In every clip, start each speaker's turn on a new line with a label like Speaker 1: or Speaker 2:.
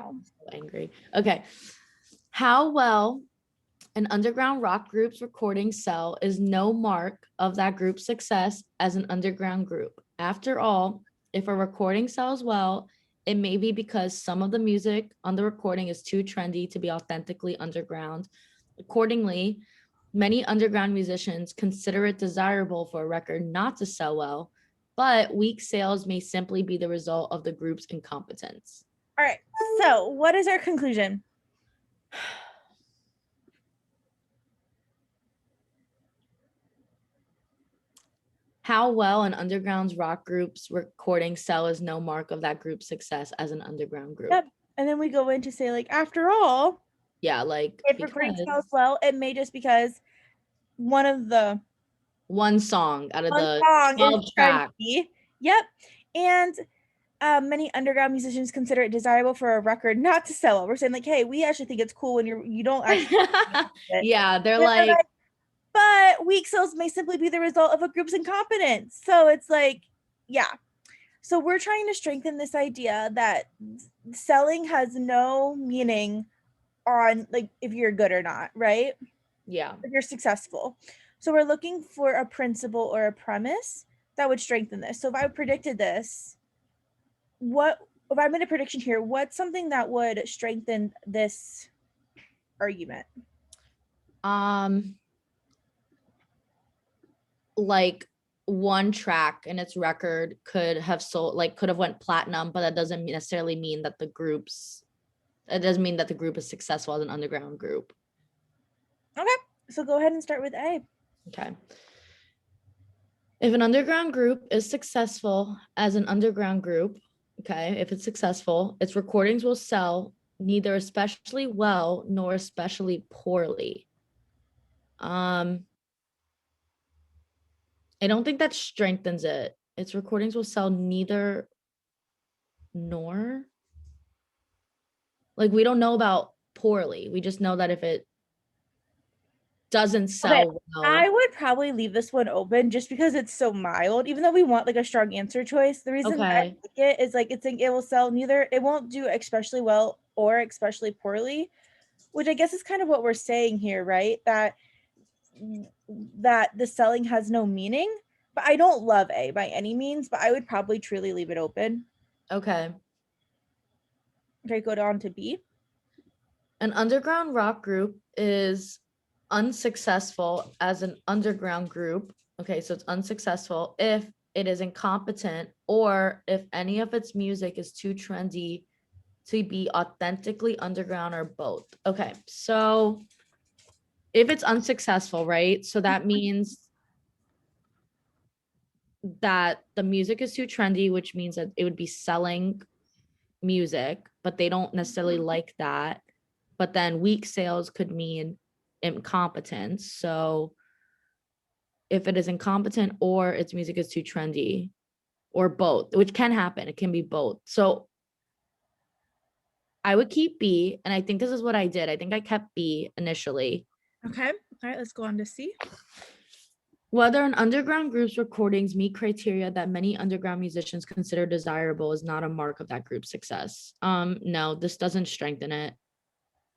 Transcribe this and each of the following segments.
Speaker 1: now.
Speaker 2: I'm so angry. Okay. How well an underground rock group's recordings sell is no mark of that group's success as an underground group. After all, if a recording sells well, it may be because some of the music on the recording is too trendy to be authentically underground. Accordingly, many underground musicians consider it desirable for a record not to sell well, but weak sales may simply be the result of the group's incompetence.
Speaker 1: All right. So what is our conclusion?
Speaker 2: How well an underground rock group's recording sell is no mark of that group's success as an underground group.
Speaker 1: Yep. And then we go in to say, like, after all,
Speaker 2: Yeah, like
Speaker 1: if recording sells well, it may just because one of the
Speaker 2: one song out of
Speaker 1: one
Speaker 2: the
Speaker 1: song
Speaker 2: 12
Speaker 1: is
Speaker 2: tracks.
Speaker 1: trendy. Yep. And many underground musicians consider it desirable for a record not to sell well. We're saying, like, hey, we actually think it's cool when you don't actually it.
Speaker 2: Yeah, they're
Speaker 1: But
Speaker 2: like,
Speaker 1: but weak sales may simply be the result of a group's incompetence. So it's like, yeah. So we're trying to strengthen this idea that selling has no meaning on, like, if you're good or not, right?
Speaker 2: yeah.
Speaker 1: If you're successful. So we're looking for a principle or a premise that would strengthen this. So if I predicted this, what if I made a prediction here, what's something that would strengthen this argument?
Speaker 2: Like one track in its record could have sold, like could have went platinum, but that doesn't necessarily mean that the group's, it doesn't mean that the group is successful as an underground group.
Speaker 1: Okay, so go ahead and start with A.
Speaker 2: Okay. If an underground group is successful as an underground group, okay, if it's successful, its recordings will sell neither especially well nor especially poorly. I don't think that strengthens it. Its recordings will sell neither nor. Like, we don't know about poorly. We just know that if it doesn't sell well.
Speaker 1: I would probably leave this one open just because it's so mild. Even though we want like a strong answer choice, the reason I like it is like it's like it will sell neither, it won't do especially well or especially poorly, which I guess is kind of what we're saying here, right? That the selling has no meaning. But I don't love A by any means, but I would probably truly leave it open.
Speaker 2: Okay.
Speaker 1: Okay, go on to B.
Speaker 2: An underground rock group is unsuccessful as an underground group. Okay, so it's unsuccessful if it is incompetent or if any of its music is too trendy to be authentically underground or both. Okay, so if it's unsuccessful, right? So that means that the music is too trendy, which means that it would be selling music, but they don't necessarily like that. But then weak sales could mean incompetence. So if it is incompetent or its music is too trendy or both, which can happen, it can be both. So I would keep B, and I think this is what I did. I think I kept B initially.
Speaker 1: Okay. All right, let's go on to C.
Speaker 2: Whether an underground group's recordings meet criteria that many underground musicians consider desirable is not a mark of that group's success. No, this doesn't strengthen it.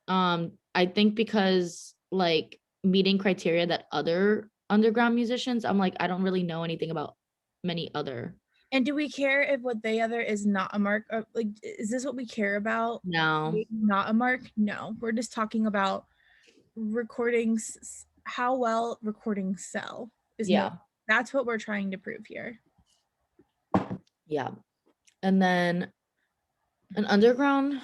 Speaker 2: I think because like meeting criteria that other underground musicians, I'm like, I don't really know anything about many other.
Speaker 1: And do we care if what they other is not a mark? Or, like, is this what we care about?
Speaker 2: No.
Speaker 1: Not a mark? No. We're just talking about recordings, how well recordings sell.
Speaker 2: Yeah.
Speaker 1: That's what we're trying to prove here.
Speaker 2: Yeah. And then an underground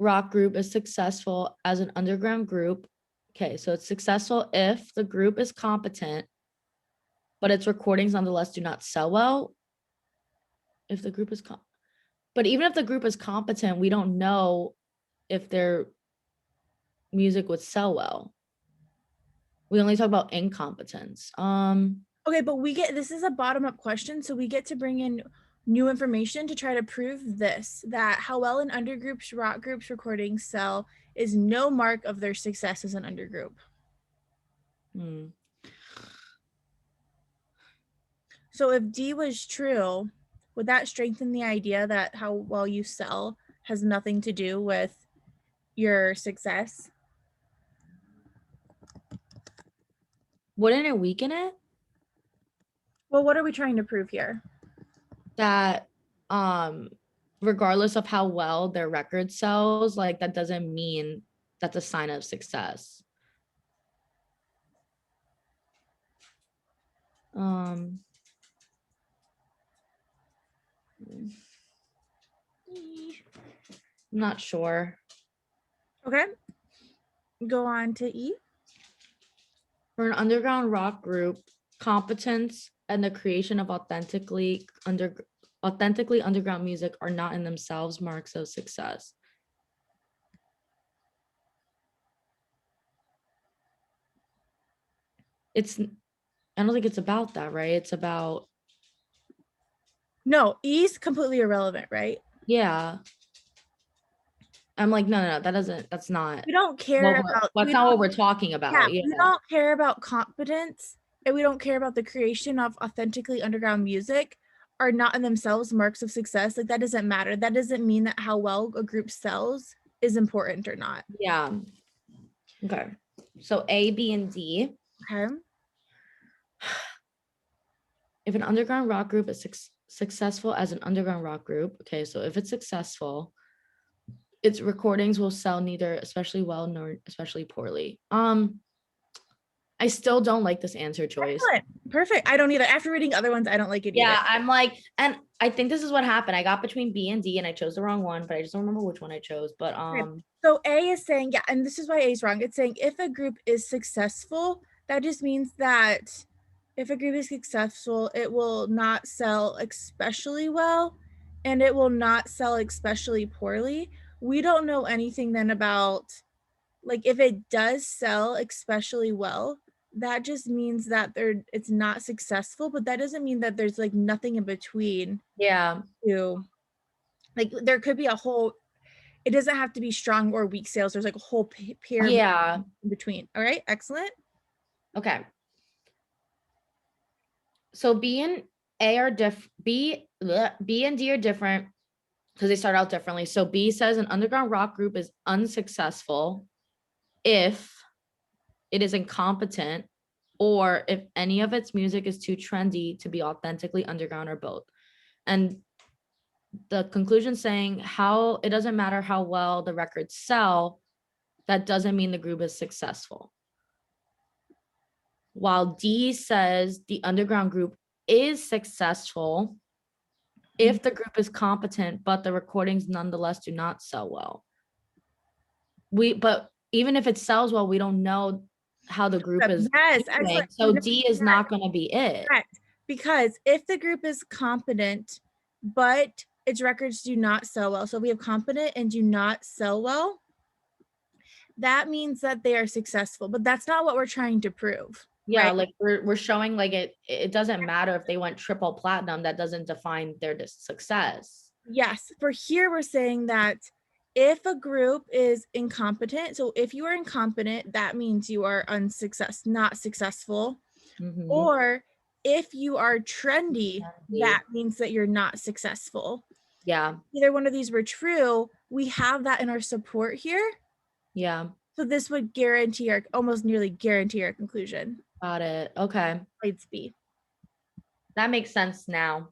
Speaker 2: rock group is successful as an underground group. Okay, so it's successful if the group is competent, but its recordings nonetheless do not sell well. If the group is but even if the group is competent, we don't know if their music would sell well. We only talk about incompetence.
Speaker 1: Okay, but this is a bottom-up question, so we get to bring in new information to try to prove this, that how well an undergroup's rock group's recordings sell is no mark of their success as an undergroup. So if D was true, would that strengthen the idea that how well you sell has nothing to do with your success.
Speaker 2: Wouldn't it weaken it?
Speaker 1: Well, what are we trying to prove here?
Speaker 2: That regardless of how well their record sells, like that doesn't mean that's a sign of success. I'm not sure.
Speaker 1: Okay. Go on to E.
Speaker 2: For an underground rock group, competence and the creation of authentically underground music are not in themselves marks of success. I don't think it's about that, right? It's about,
Speaker 1: No, E's completely irrelevant, right?
Speaker 2: yeah. I'm like, no, that's not
Speaker 1: We don't care about,
Speaker 2: that's not what we're talking about. Yeah.
Speaker 1: we don't care about competence, and we don't care about the creation of authentically underground music are not in themselves marks of success. Like that doesn't matter. That doesn't mean that how well a group sells is important or not.
Speaker 2: Yeah. Okay. So A, B, and D.
Speaker 1: Okay.
Speaker 2: If an underground rock group is successful as an underground rock group, okay, so if it's successful, its recordings will sell neither especially well nor especially poorly. I still don't like this answer choice.
Speaker 1: Excellent. Perfect. I don't either. After reading other ones, I don't like it either.
Speaker 2: Yeah, I'm like, and I think this is what happened. I got between B and D and I chose the wrong one, but I just don't remember which one I chose. But
Speaker 1: So A is saying, yeah, and this is why A is wrong. It's saying if a group is successful, that just means that if a group is successful, it will not sell especially well and it will not sell especially poorly. We don't know anything then about, like, if it does sell especially well, that just means that it's not successful, but that doesn't mean that there's like nothing in between.
Speaker 2: yeah.
Speaker 1: To, like, there could be a whole, it doesn't have to be strong or weak sales. There's like a whole pair
Speaker 2: Yeah.
Speaker 1: in between. All right, excellent.
Speaker 2: Okay. So B and A are B and D are different because they start out differently. So B says an underground rock group is unsuccessful if it is incompetent or if any of its music is too trendy to be authentically underground or both. And the conclusion saying how it doesn't matter how well the records sell, that doesn't mean the group is successful. While D says the underground group is successful if the group is competent, but the recordings nonetheless do not sell well. But even if it sells well, we don't know how the group is
Speaker 1: Yes,
Speaker 2: doing.
Speaker 1: excellent.
Speaker 2: So D is not going to be it.
Speaker 1: Correct. Because if the group is competent, but its records do not sell well, so we have competent and do not sell well, that means that they are successful, but that's not what we're trying to prove.
Speaker 2: Yeah,
Speaker 1: right?
Speaker 2: like we're showing like it doesn't matter if they went triple platinum, that doesn't define their success.
Speaker 1: Yes, for here we're saying that if a group is incompetent, so if you are incompetent, that means you are not successful.
Speaker 2: Mhm.
Speaker 1: Or if you are trendy, that means that you're not successful.
Speaker 2: Yeah.
Speaker 1: Either one of these were true. We have that in our support here.
Speaker 2: Yeah.
Speaker 1: So this would guarantee our, almost nearly guarantee our conclusion.
Speaker 2: Got it. Okay.
Speaker 1: Grades B.
Speaker 2: That makes sense now.